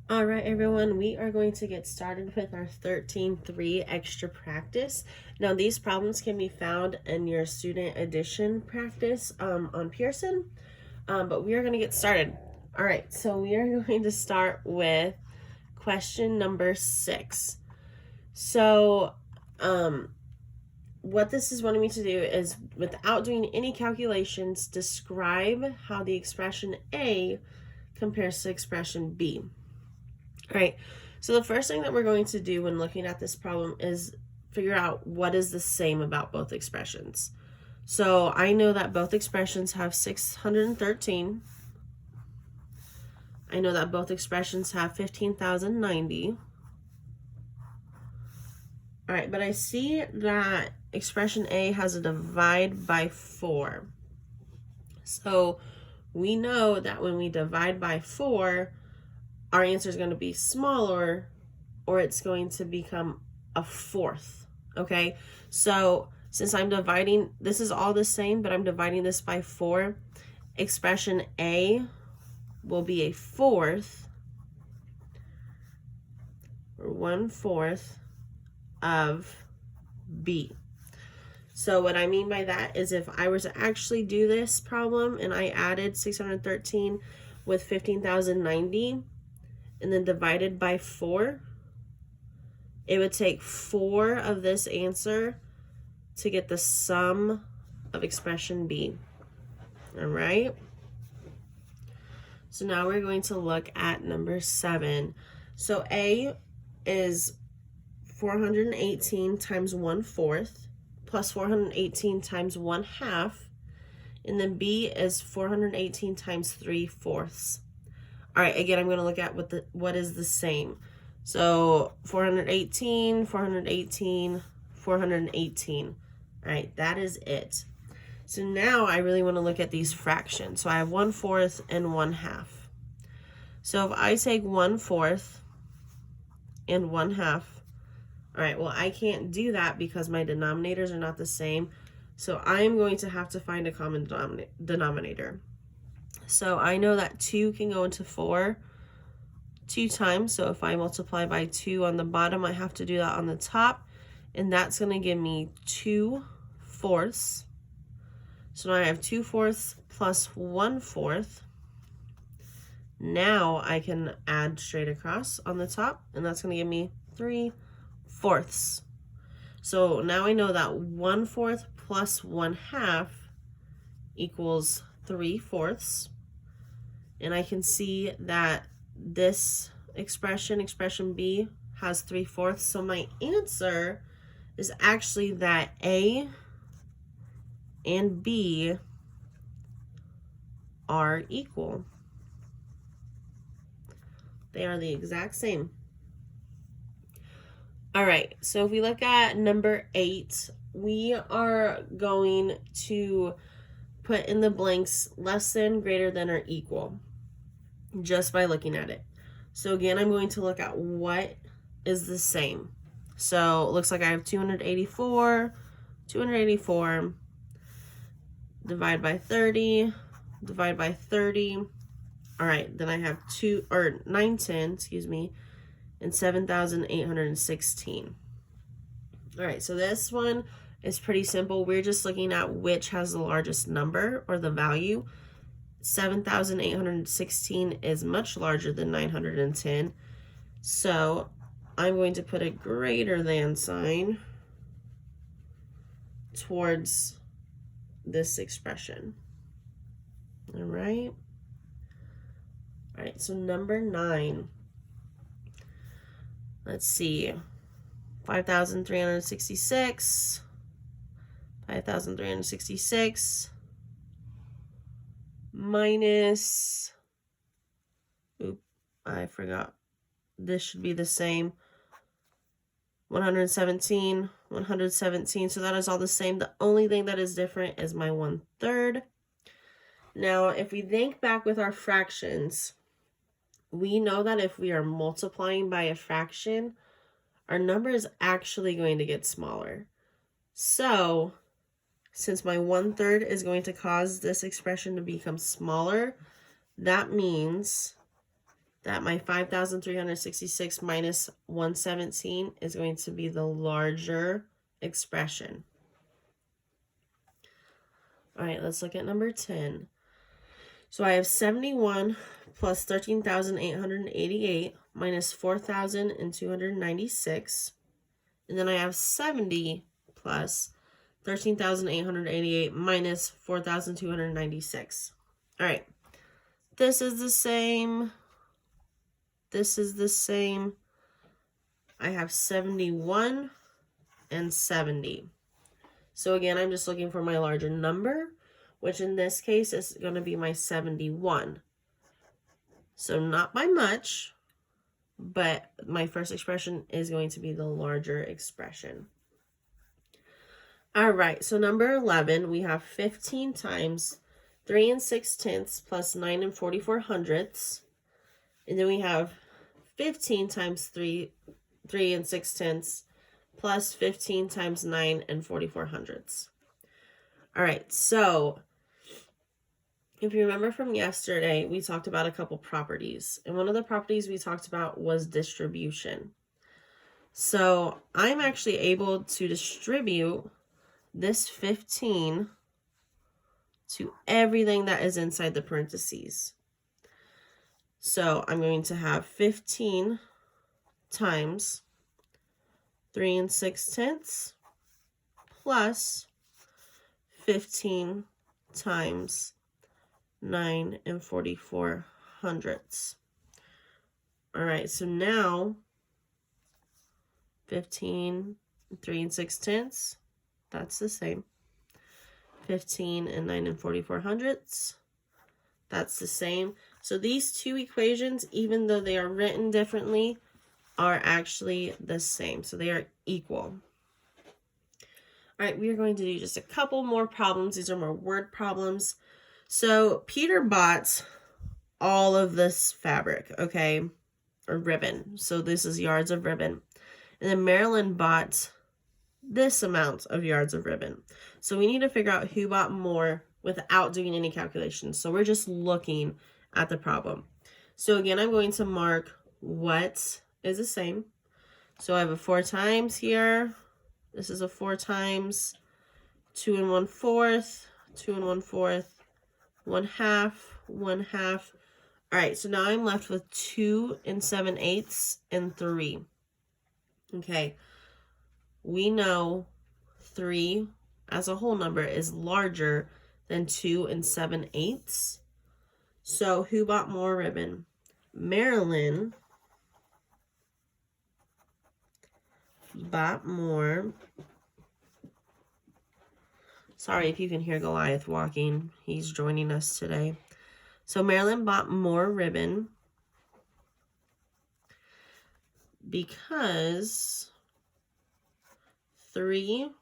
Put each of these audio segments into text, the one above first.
All right, everyone, we are going to get started with our 13.3 extra practice. Now, these problems can be found in your student edition practice on Pearson, but we are going to get started. All right, so we are going to start with question number 6. So, what this is wanting me to do is, without doing any calculations, describe how the expression A compares to expression B. All right, so the first thing that we're going to do when looking at this problem is figure out what is the same about both expressions. So I know that both expressions have 613. I know that both expressions have 15,090. All right, but I see that expression A has a divide by 4. So we know that when we divide by 4, our answer is going to be smaller, or it's going to become a fourth. Okay, so since I'm dividing, this is all the same, but I'm dividing this by 4, expression A will be a fourth, or 1/4 of B. So what I mean by that is, if I were to actually do this problem and I added 613 with 15,090 and then divided by 4, it would take 4 of this answer to get the sum of expression B. All right. So now we're going to look at number 7. So A is 418 times 1/4 plus 418 times 1/2. And then B is 418 times 3/4. All right, again, I'm going to look at what is the same. So 418, 418, 418. All right, that is it. So now I really want to look at these fractions. So I have 1/4 and 1/2. So if I take 1/4 and 1/2, all right, well, I can't do that because my denominators are not the same. So I'm going to have to find a common denominator. So I know that 2 can go into 4 2 times. So if I multiply by 2 on the bottom, I have to do that on the top. And that's going to give me 2/4. So now I have 2/4 plus 1/4. Now I can add straight across on the top, and that's going to give me 3/4. So now I know that 1/4 plus 1/2 equals 3/4. And I can see that this expression B, has 3/4. So my answer is actually that A and B are equal. They are the exact same. All right, so if we look at number 8, we are going to put in the blanks less than, greater than, or equal just by looking at it. So again, I'm going to look at what is the same. So it looks like I have 284, divide by 30, divide by 30. All right, then I have 910, excuse me, and 7,816. All right, so this one is pretty simple. We're just looking at which has the largest number, or the value. 7,816 is much larger than 910. So I'm going to put a greater than sign towards this expression. All right. All right, so number 9. Let's see. 5,366. 5,366 minus, I forgot. This should be the same. 117. So that is all the same. The only thing that is different is my 1/3. Now, if we think back with our fractions, we know that if we are multiplying by a fraction, our number is actually going to get smaller. So since my 1/3 is going to cause this expression to become smaller, that means that my 5,366 minus 117 is going to be the larger expression. All right, let's look at number 10. So I have 71 plus 13,888 minus 4,296. And then I have 70 plus 13,888 minus 4,296. All right, this is the same. This is the same. I have 71 and 70. So again, I'm just looking for my larger number, which in this case is going to be my 71. So not by much, but my first expression is going to be the larger expression. All right, so number 11, we have 15 times 3 6/10 plus 9 44/100. And then we have 15 times 3 6/10 plus 15 times 9 44/100. All right, so if you remember from yesterday, we talked about a couple properties. And one of the properties we talked about was distribution. So I'm actually able to distribute this 15 to everything that is inside the parentheses. So I'm going to have 15 times 3 6/10 plus 15 times 9 44/100. All right, so now 15, 3 6/10, that's the same. 15 and 9 44/100, that's the same. So these two equations, even though they are written differently, are actually the same. So they are equal. All right, we are going to do just a couple more problems. These are more word problems. So Peter bought all of this fabric, okay, or ribbon. So this is yards of ribbon. And then Marilyn bought this amount of yards of ribbon. So we need to figure out who bought more without doing any calculations. So we're just looking at the problem. So again, I'm going to mark what is the same. So I have a 4 times here. This is a 4 times, 2 1/4, 2 1/4, 1/2, 1/2. All right, so now I'm left with 2 7/8 and 3. Okay, we know 3 as a whole number is larger than 2 7/8. So who bought more ribbon? Marilyn bought more. Sorry if you can hear Goliath walking. He's joining us today. So Marilyn bought more ribbon because 3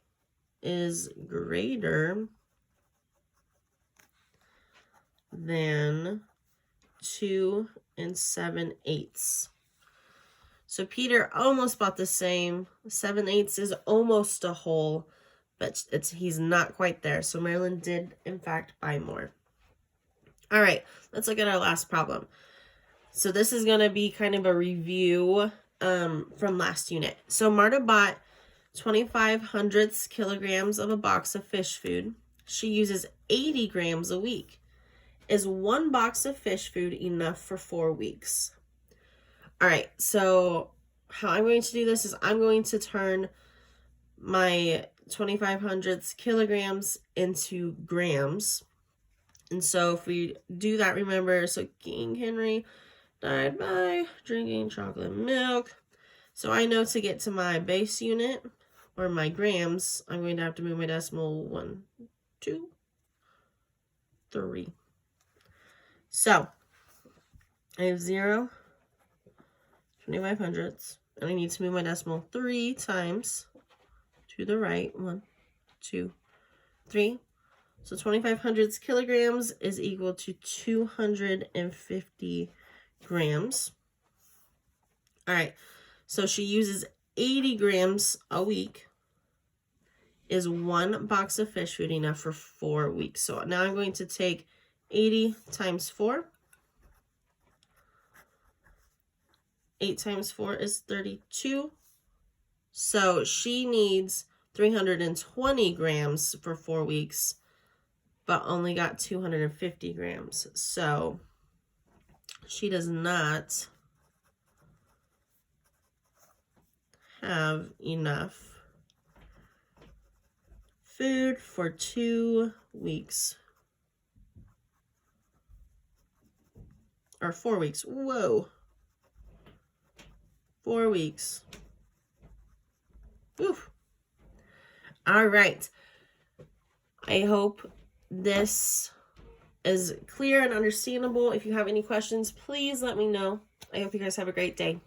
is greater than 2 7/8. So Peter almost bought the same. 7/8 is almost a whole, but he's not quite there. So Marilyn did, in fact, buy more. All right, let's look at our last problem. So this is going to be kind of a review from last unit. So Marta bought 2,500 kilograms of a box of fish food. She uses 80 grams a week. Is 1 box of fish food enough for 4 weeks? All right, so how I'm going to do this is I'm going to turn my 2,500 kilograms into grams. And so if we do that, remember, so King Henry died by drinking chocolate milk. So I know to get to my base unit, or my grams, I'm going to have to move my decimal 1, 2, 3. So I have 0, 2,500, and I need to move my decimal 3 times to the right. 1, 2, 3. So 2,500 kilograms is equal to 250 grams. All right, so she uses 80 grams a week. Is 1 box of fish food enough for 4 weeks? So now I'm going to take 80 times 4. 8 times 4 is 32. So she needs 320 grams for 4 weeks, but only got 250 grams. So she does not have enough food for 2 weeks. Or 4 weeks. Whoa. 4 weeks. Oof. All right. I hope this is clear and understandable. If you have any questions, please let me know. I hope you guys have a great day.